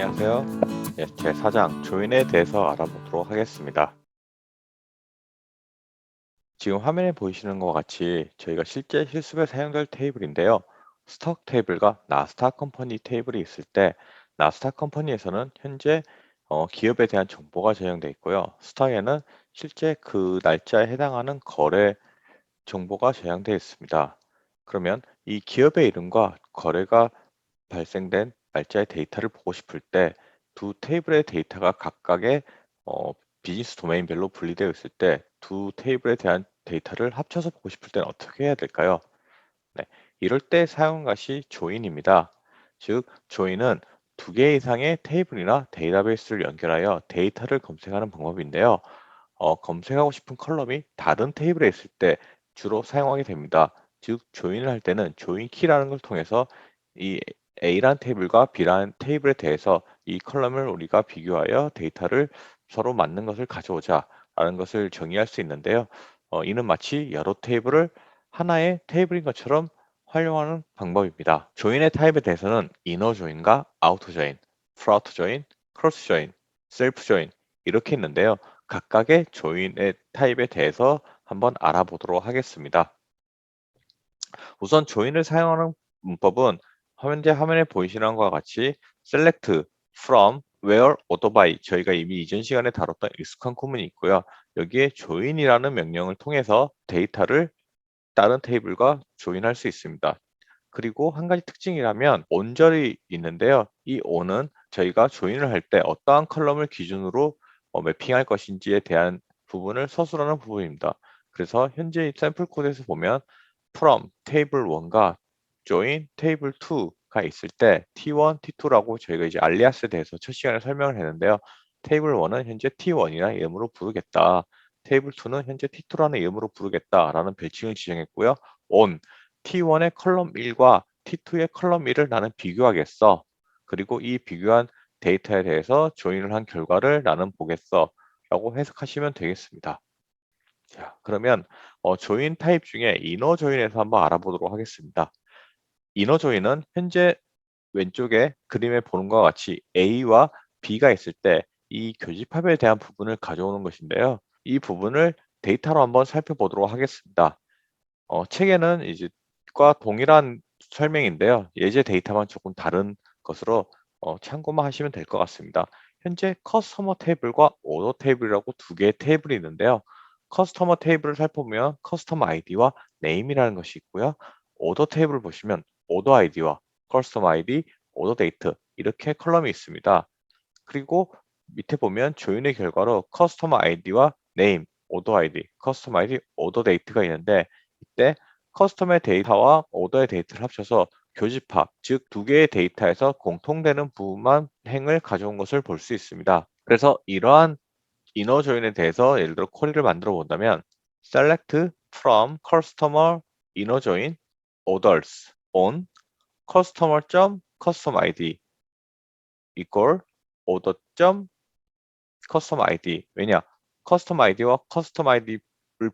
안녕하세요. 네, 제4장 조인에 대해서 알아보도록 하겠습니다. 지금 화면에 보이시는 것과 같이 저희가 실제 실습에 사용될 테이블인데요. 스톡 테이블과 나스닥 컴퍼니 테이블이 있을 때 나스닥 컴퍼니에서는 현재 기업에 대한 정보가 저장되어 있고요. 스톡에는 실제 그 날짜에 해당하는 거래 정보가 저장되어 있습니다. 그러면 이 기업의 이름과 거래가 발생된 날짜의 데이터를 보고 싶을 때 두 테이블의 데이터가 각각의 어, 비즈니스 도메인별로 분리되어 있을 때 두 테이블에 대한 데이터를 합쳐서 보고 싶을 때는 어떻게 해야 될까요? 네, 이럴 때 사용한 것이 조인입니다. 즉, 조인은 두 개 이상의 테이블이나 데이터베이스를 연결하여 데이터를 검색하는 방법인데요. 검색하고 싶은 컬럼이 다른 테이블에 있을 때 주로 사용하게 됩니다. 즉, 조인을 할 때는 조인 키라는 걸 통해서 이 A라는 테이블과 B라는 테이블에 대해서 이 컬럼을 우리가 비교하여 데이터를 서로 맞는 것을 가져오자 라는 것을 정의할 수 있는데요. 이는 마치 여러 테이블을 하나의 테이블인 것처럼 활용하는 방법입니다. 조인의 타입에 대해서는 이너 조인과 아우터 조인, 프라우터 조인, 크로스 조인, 셀프 조인 이렇게 있는데요. 각각의 조인의 타입에 대해서 한번 알아보도록 하겠습니다. 우선 조인을 사용하는 문법은 현재 화면에 보이시는 것과 같이 select, from, where, order by 저희가 이미 이전 시간에 다뤘던 익숙한 구문이 있고요. 여기에 조인이라는 명령을 통해서 데이터를 다른 테이블과 조인할 수 있습니다. 그리고 한 가지 특징이라면 온절이 있는데요. 이 on은 저희가 조인을 할 때 어떠한 컬럼을 기준으로 매핑할 것인지에 대한 부분을 서술하는 부분입니다. 그래서 현재 샘플 코드에서 보면 from 테이블 1과 join 테이블 2가 있을 때 T1, T2라고 저희가 이제 알리아스에 대해서 첫 시간에 설명을 했는데요. 테이블 1은 현재 T1이라는 이름으로 부르겠다. 테이블 2는 현재 T2라는 이름으로 부르겠다라는 별칭을 지정했고요. on T1의 컬럼 1과 T2의 컬럼 1을 나는 비교하겠어. 그리고 이 비교한 데이터에 대해서 조인을 한 결과를 나는 보겠어. 라고 해석하시면 되겠습니다. 자, 그러면 조인 타입 중에 이너 조인에서 한번 알아보도록 하겠습니다. 이너 조인은 현재 왼쪽에 그림에 보는 것과 같이 A와 B가 있을 때 이 교집합에 대한 부분을 가져오는 것인데요. 이 부분을 데이터로 한번 살펴보도록 하겠습니다. 책에는 이제 과 동일한 설명인데요. 예제 데이터만 조금 다른 것으로 참고만 하시면 될 것 같습니다. 현재 커스터머 테이블과 오더 테이블이라고 두 개의 테이블이 있는데요. 커스터머 테이블을 살펴보면 커스터머 아이디와 네임이라는 것이 있고요. 오더 테이블을 보시면 오더 아이디와 커스터머 아이디, 오더 데이트 이렇게 컬럼이 있습니다. 그리고 밑에 보면 조인의 결과로 커스터머 아이디와 네임, 오더 아이디, 커스터머 아이디, 오더 데이트가 있는데 이때 커스텀의 데이터와 오더의 데이터를 합쳐서 교집합, 즉 두 개의 데이터에서 공통되는 부분만 행을 가져온 것을 볼 수 있습니다. 그래서 이러한 이너 조인에 대해서 예를 들어 쿼리를 만들어 본다면 select from customer inner join orders on customer.custom id equal order.custom id 왜냐? custom id와 custom id를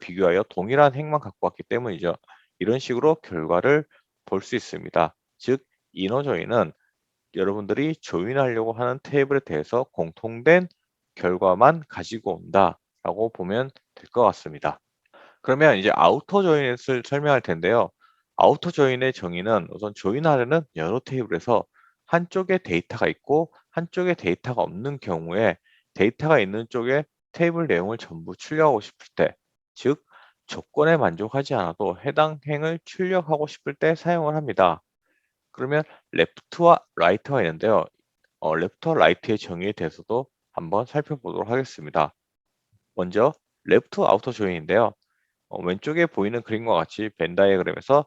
비교하여 동일한 행만 갖고 왔기 때문이죠. 이런 식으로 결과를 볼 수 있습니다. 즉, 이너 조인은 여러분들이 조인하려고 하는 테이블에 대해서 공통된 결과만 가지고 온다라고 보면 될 것 같습니다. 그러면 이제 아우터 조인을 설명할 텐데요. 아우터 조인의 정의는 우선 조인하려는 여러 테이블에서 한쪽에 데이터가 있고 한쪽에 데이터가 없는 경우에 데이터가 있는 쪽에 테이블 내용을 전부 출력하고 싶을 때, 즉 조건에 만족하지 않아도 해당 행을 출력하고 싶을 때 사용을 합니다. 그러면 레프트와 라이트가 있는데요. 레프트와 라이트의 정의에 대해서도 한번 살펴보도록 하겠습니다. 먼저 레프트 아우터 조인인데요. 왼쪽에 보이는 그림과 같이 벤 다이어그램에서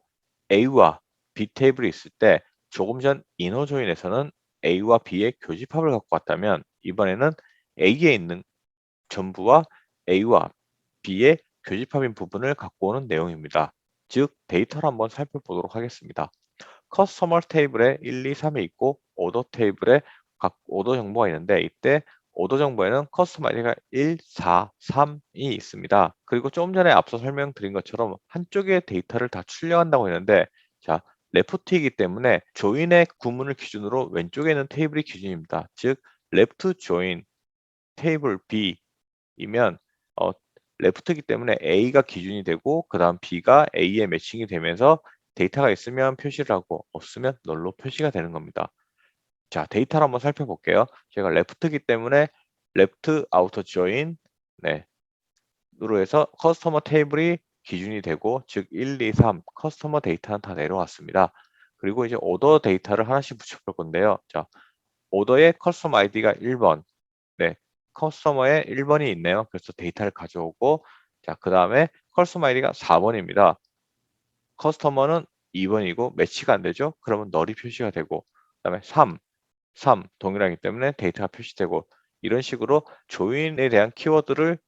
A와 B 테이블이 있을 때 조금 전 이너 조인에서는 A와 B의 교집합을 갖고 왔다면 이번에는 A에 있는 전부와 A와 B의 교집합인 부분을 갖고 오는 내용입니다. 즉 데이터를 한번 살펴보도록 하겠습니다. 커스터머 테이블에 1, 2, 3이 있고 오더 테이블에 각 오더 정보가 있는데 이때 오더 정보에는 커스터머 아이디가 1, 4, 3이 있습니다. 그리고 조금 전에 앞서 설명드린 것처럼 한쪽의 데이터를 다 출력한다고 했는데 자 레프트이기 때문에 조인의 구문을 기준으로 왼쪽에 있는 테이블이 기준입니다. 즉 left join 테이블 B이면 어, left이기 때문에 A가 기준이 되고 그 다음 B가 A에 매칭이 되면서 데이터가 있으면 표시를 하고 없으면 널로 표시가 되는 겁니다. 자, 데이터를 한번 살펴볼게요. 제가 left이기 때문에 left outer join 네, 으로 해서 커스터머 테이블이 기준이 되고 즉 1, 2, 3 커스터머 데이터는 다 내려왔습니다. 그리고 이제 오더 데이터를 하나씩 붙여볼 건데요. 자, 오더의 커스터머 아이디가 1번, 네, 커스터머에 1번이 있네요. 그래서 데이터를 가져오고 자, 그 다음에 커스터머 아이디가 4번입니다. 커스터머는 2번이고 매치가 안 되죠? 그러면 널이 표시가 되고 그 다음에 3 동일하기 때문에 데이터가 표시되고 이런 식으로 조인에 대한 키워드를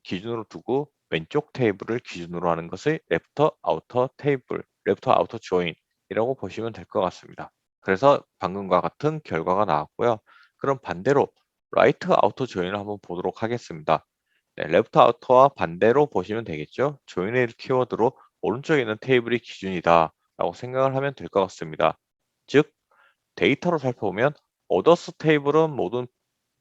기준으로 두고 왼쪽 테이블을 기준으로 하는 것을 레프터 아우터 테이블, 레프터 아우터 조인이라고 보시면 될 것 같습니다. 그래서 방금과 같은 결과가 나왔고요. 그럼 반대로 라이트 아우터 조인을 한번 보도록 하겠습니다. 네, 레프트 아우터와 반대로 보시면 되겠죠. 조인의 키워드로 오른쪽에 있는 테이블이 기준이다 라고 생각을 하면 될 것 같습니다. 즉 데이터로 살펴보면 오더스 테이블은 모든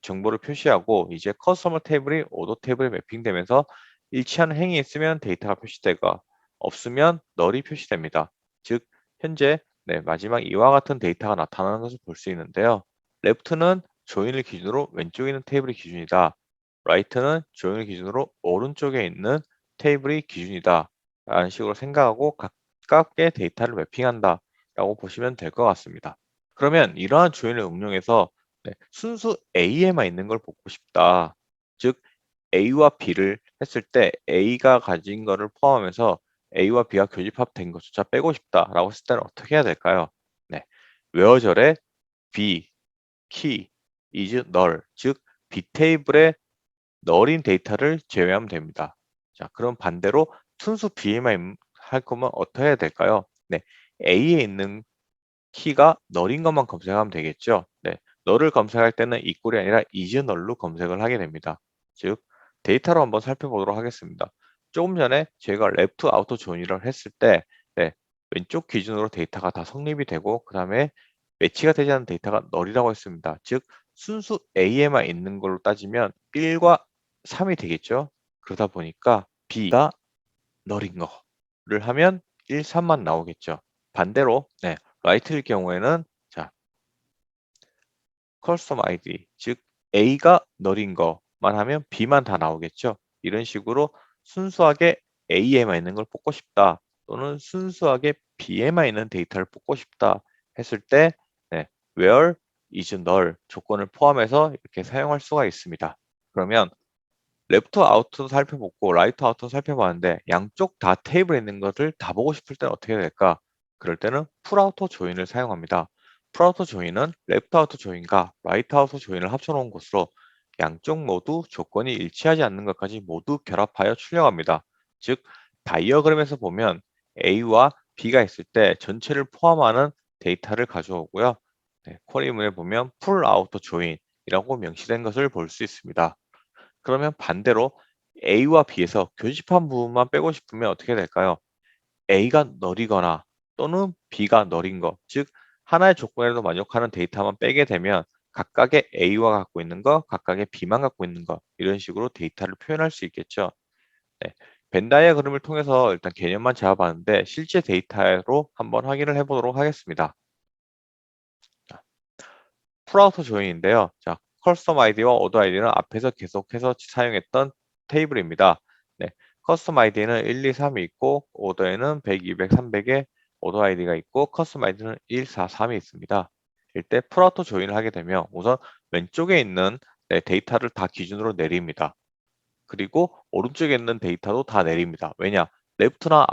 정보를 표시하고 이제 커스터머 테이블이 오더 테이블에 매핑되면서 일치하는 행위 있으면 데이터가 표시되고 없으면 널이 표시됩니다. 즉 현재 네, 마지막 이와 같은 데이터가 나타나는 것을 볼 수 있는데요. left는 조인을 기준으로 왼쪽에 있는 테이블이 기준이다. right는 조인을 기준으로 오른쪽에 있는 테이블이 기준이다. 라는 식으로 생각하고 가깝게 데이터를 매핑한다. 라고 보시면 될 것 같습니다. 그러면 이러한 조인을 응용해서 네, 순수 A에만 있는 걸 보고 싶다. 즉 A와 B를 했을 때 A가 가진 거를 포함해서 A와 B가 교집합된 것조차 빼고 싶다라고 했을 때는 어떻게 해야 될까요? 네, 웨어절에 B, key, is null, 즉 B 테이블에 널인 데이터를 제외하면 됩니다. 자, 그럼 반대로 순수 B에만 할 거면 어떻게 해야 될까요? 네, A에 있는 키가 널인 것만 검색하면 되겠죠. 네, 널을 검색할 때는 이꼴이 아니라 is null로 검색을 하게 됩니다. 즉 데이터로 한번 살펴보도록 하겠습니다. 조금 전에 제가 left outer join을 했을 때 네, 왼쪽 기준으로 데이터가 다 성립이 되고 그 다음에 매치가 되지 않는 데이터가 널이라고 했습니다. 즉 순수 A에만 있는 걸로 따지면 1과 3이 되겠죠. 그러다 보니까 B가 널인 거를 하면 1, 3만 나오겠죠. 반대로 네, 라이트일 경우에는 자, 커스텀 아이디 즉 A가 널인 거만 하면 B만 다 나오겠죠. 이런 식으로 순수하게 A에만 있는 걸 뽑고 싶다 또는 순수하게 B에만 있는 데이터를 뽑고 싶다 했을 때 네, where is null 조건을 포함해서 이렇게 사용할 수가 있습니다. 그러면 레프트 아웃도 살펴보고 라이트 아웃도 살펴봤는데 양쪽 다 테이블에 있는 것을 다 보고 싶을 때는 어떻게 해야 될까? 그럴 때는 풀 아우터 조인을 사용합니다. 풀 아우터 조인은 레프트 아우터 조인과 라이트 아우터 조인을 합쳐놓은 것으로 양쪽 모두 조건이 일치하지 않는 것까지 모두 결합하여 출력합니다. 즉 다이어그램에서 보면 A와 B가 있을 때 전체를 포함하는 데이터를 가져오고요. 네, 쿼리문에 보면 풀 아우터 조인이라고 명시된 것을 볼 수 있습니다. 그러면 반대로 A와 B에서 교집합 부분만 빼고 싶으면 어떻게 될까요? A가 널이거나 또는 B가 널인 것, 즉 하나의 조건에도 만족하는 데이터만 빼게 되면 각각의 A와 갖고 있는 것, 각각의 B만 갖고 있는 것 이런 식으로 데이터를 표현할 수 있겠죠. 네. 벤 다이어그램을 통해서 일단 개념만 잡아봤는데 실제 데이터로 한번 확인을 해보도록 하겠습니다. 풀아우터 조인인데요. 자, 커스텀 아이디와 오더 아이디는 앞에서 계속해서 사용했던 테이블입니다. 네, 커스텀 아이디는 1, 2, 3이 있고 오더에는 100, 200, 300의 오더 아이디가 있고 커스텀 아이디는 1, 4, 3이 있습니다. 이때 풀아우터 조인을 하게 되면 우선 왼쪽에 있는 네, 데이터를 다 기준으로 내립니다. 그리고 오른쪽에 있는 데이터도 다 내립니다. 왜냐? 레프트나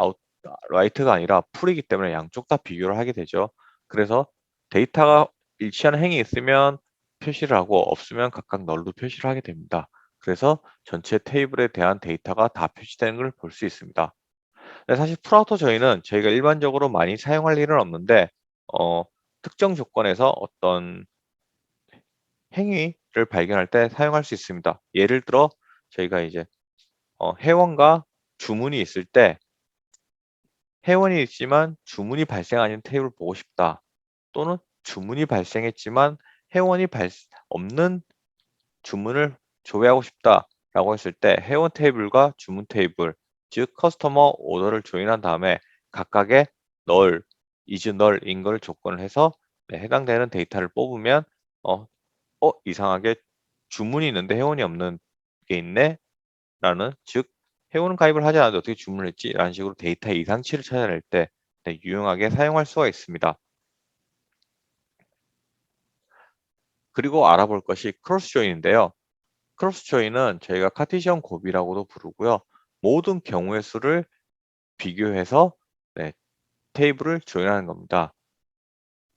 라이트가 아니라 풀이기 때문에 양쪽 다 비교를 하게 되죠. 그래서 데이터가 일치하는 행이 있으면 표시를 하고 없으면 각각 널로 표시를 하게 됩니다. 그래서 전체 테이블에 대한 데이터가 다 표시되는 걸 볼 수 있습니다. 근데 사실 풀아우터 저희는 저희가 일반적으로 많이 사용할 일은 없는데 어, 특정 조건에서 어떤 행위를 발견할 때 사용할 수 있습니다. 예를 들어 저희가 이제 회원과 주문이 있을 때 회원이 있지만 주문이 발생 아닌 테이블을 보고 싶다. 또는 주문이 발생했지만 회원이 없는 주문을 조회하고 싶다라고 했을 때 회원 테이블과 주문 테이블, 즉 커스터머 오더를 조인한 다음에 각각의 null, is null인 걸 조건을 해서 해당되는 데이터를 뽑으면 어, 이상하게 주문이 있는데 회원이 없는 게 있네? 라는, 즉 회원은 가입을 하지 않았는데 어떻게 주문을 했지? 라는 식으로 데이터의 이상치를 찾아낼 때 유용하게 사용할 수가 있습니다. 그리고 알아볼 것이 크로스 조인인데요. 크로스 조인은 저희가 카티시언 곱이라고도 부르고요. 모든 경우의 수를 비교해서 테이블을 조인하는 겁니다.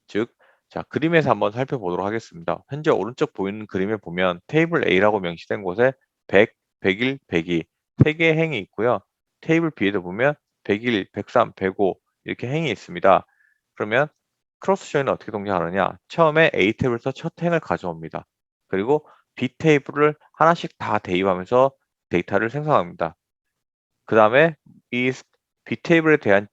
즉, 자, 그림에서 한번 살펴보도록 하겠습니다. 현재 오른쪽 보이는 그림에 보면 테이블 A라고 명시된 곳에 100, 101, 102 세 개의 행이 있고요. 테이블 B에도 보면 101, 103, 105 이렇게 행이 있습니다. 그러면 크로스 조인은 어떻게 동작하느냐? 처음에 A 테이블에서 첫 행을 가져옵니다. 그리고 B 테이블을 하나씩 다 대입하면서 데이터를 생성합니다. 그 다음에 이 B 테이블에 대한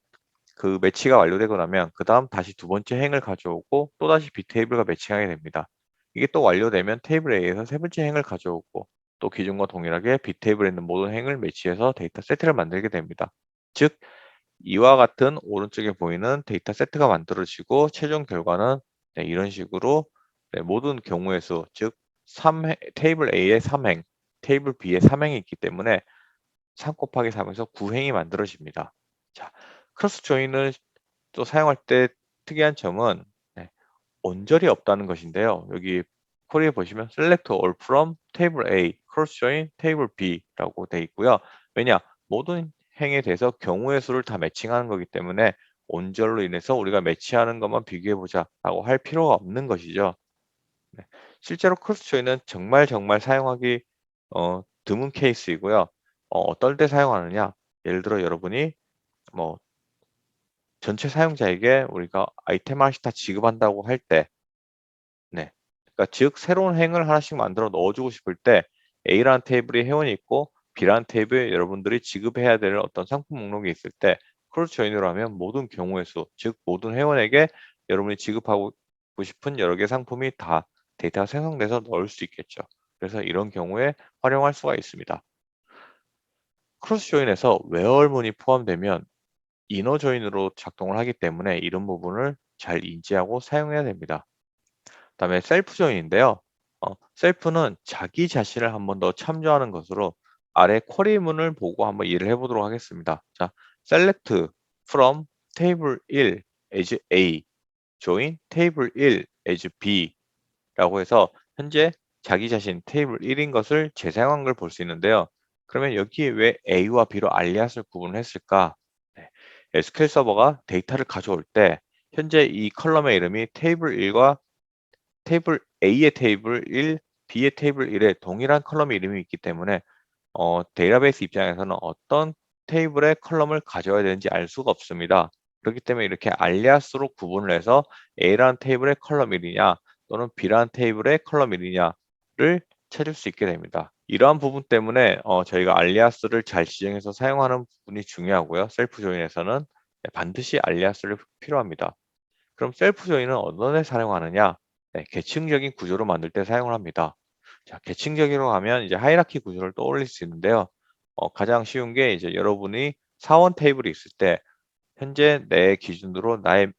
그 매치가 완료되고 나면 그 다음 다시 두 번째 행을 가져오고 또다시 B 테이블과 매칭하게 됩니다. 이게 또 완료되면 테이블 A에서 세 번째 행을 가져오고 또 기존과 동일하게 B 테이블에 있는 모든 행을 매치해서 데이터 세트를 만들게 됩니다. 즉 이와 같은 오른쪽에 보이는 데이터 세트가 만들어지고 최종 결과는 이런 식으로 모든 경우의 수, 즉 테이블 A에 3행, 테이블 B에 3행이 있기 때문에 3 곱하기 3에서 9행이 만들어집니다. 자, 크로스 조인을 또 사용할 때 특이한 점은 온절이 없다는 것인데요. 여기 코리에 보시면 select all from table A, cross join table B라고 되어 있고요. 왜냐? 모든 행에 대해서 경우의 수를 다 매칭하는 거기 때문에 온절로 인해서 우리가 매치하는 것만 비교해 보자라고 할 필요가 없는 것이죠. 네. 실제로 크로스 조인은 정말 사용하기 드문 케이스이고요. 어떨 때 사용하느냐? 예를 들어 여러분이 뭐 전체 사용자에게 우리가 아이템 하나씩 다 지급한다고 할 때, 그러니까 즉 새로운 행을 하나씩 만들어 넣어주고 싶을 때 A라는 테이블에 회원이 있고 B라는 테이블에 여러분들이 지급해야 될 어떤 상품 목록이 있을 때 크로스 조인으로 하면 모든 경우의 수, 즉 모든 회원에게 여러분이 지급하고 싶은 여러 개 상품이 다 데이터가 생성돼서 넣을 수 있겠죠. 그래서 이런 경우에 활용할 수가 있습니다. 크로스 조인에서 웨어얼문이 포함되면 이너 조인으로 작동을 하기 때문에 이런 부분을 잘 인지하고 사용해야 됩니다. 그다음에 셀프 조인인데요. 셀프는 자기 자신을 한 번 더 참조하는 것으로 아래 쿼리문을 보고 한번 이해를 해보도록 하겠습니다. 자, select from table 1 as A, join table 1 as B 라고 해서 현재 자기 자신 테이블 1인 것을 재사용한 걸 볼 수 있는데요. 그러면 여기에 왜 A와 B로 알리앗을 구분을 했을까? SQL 서버가 데이터를 가져올 때 현재 이 컬럼의 이름이 테이블 1과 테이블 A의 테이블 1, B의 테이블 1에 동일한 컬럼의 이름이 있기 때문에 데이터베이스 입장에서는 어떤 테이블의 컬럼을 가져야 되는지 알 수가 없습니다. 그렇기 때문에 이렇게 알리아스로 구분을 해서 A라는 테이블의 컬럼 1이냐 또는 B라는 테이블의 컬럼 1이냐를 찾을 수 있게 됩니다. 이러한 부분 때문에 저희가 알리아스를 잘 지정해서 사용하는 부분이 중요하고요. 셀프 조인에서는 반드시 알리아스를 필요합니다. 그럼 셀프 조인은 어떤 데 사용하느냐? 계층적인 구조를 만들 때 사용을 합니다. 자, 계층적으로 하면 이제 하이라키 구조를 떠올릴 수 있는데요. 가장 쉬운 게 이제 여러분이 사원 테이블이 있을 때 현재 내 기준으로 나의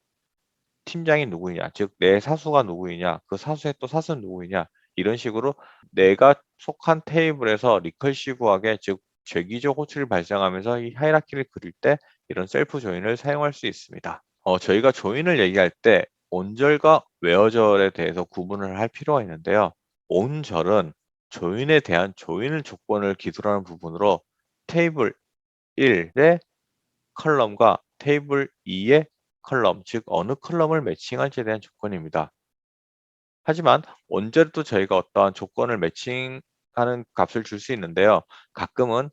팀장이 누구이냐, 즉 내 사수가 누구이냐, 그 사수의 또 사수는 누구이냐 이런 식으로 내가 속한 테이블에서 리커시브하게 즉 죄기적 호출이 발생하면서 이 하이라키를 그릴 때 이런 셀프 조인을 사용할 수 있습니다. 저희가 조인을 얘기할 때 온절과 웨어절에 대해서 구분을 할 필요가 있는데요. 온절은 조인에 대한 조인을 조건을 기술하는 부분으로 테이블 1의 컬럼과 테이블 2의 컬럼, 즉 어느 컬럼을 매칭할지에 대한 조건입니다. 하지만 온절도 저희가 어떠한 조건을 매칭하는 값을 줄 수 있는데요. 가끔은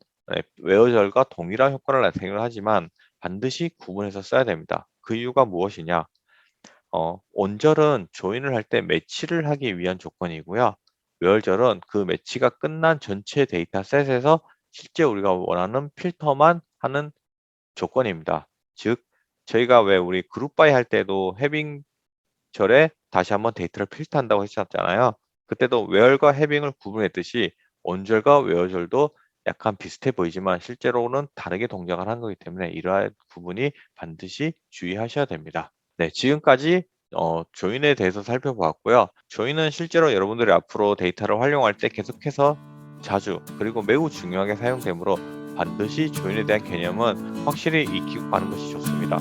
웨어절과 동일한 효과를 나타내긴 하지만 반드시 구분해서 써야 됩니다. 그 이유가 무엇이냐? 온절은 조인을 할 때 매치를 하기 위한 조건이고요. 웨어절은 그 매치가 끝난 전체 데이터셋에서 실제 우리가 원하는 필터만 하는 조건입니다. 즉 저희가 왜 우리 그룹 바이 할 때도 해빙 절에 다시 한번 데이터를 필터한다고 했었잖아요. 그때도 웨어과 해빙을 구분했듯이 온절과 웨어절도 약간 비슷해 보이지만 실제로는 다르게 동작을 하는 거기 때문에 이러한 부분이 반드시 주의하셔야 됩니다. 네, 지금까지 조인에 대해서 살펴보았고요. 조인은 실제로 여러분들이 앞으로 데이터를 활용할 때 계속해서 자주 그리고 매우 중요하게 사용되므로 반드시 조인에 대한 개념은 확실히 익히고 가는 것이 좋습니다.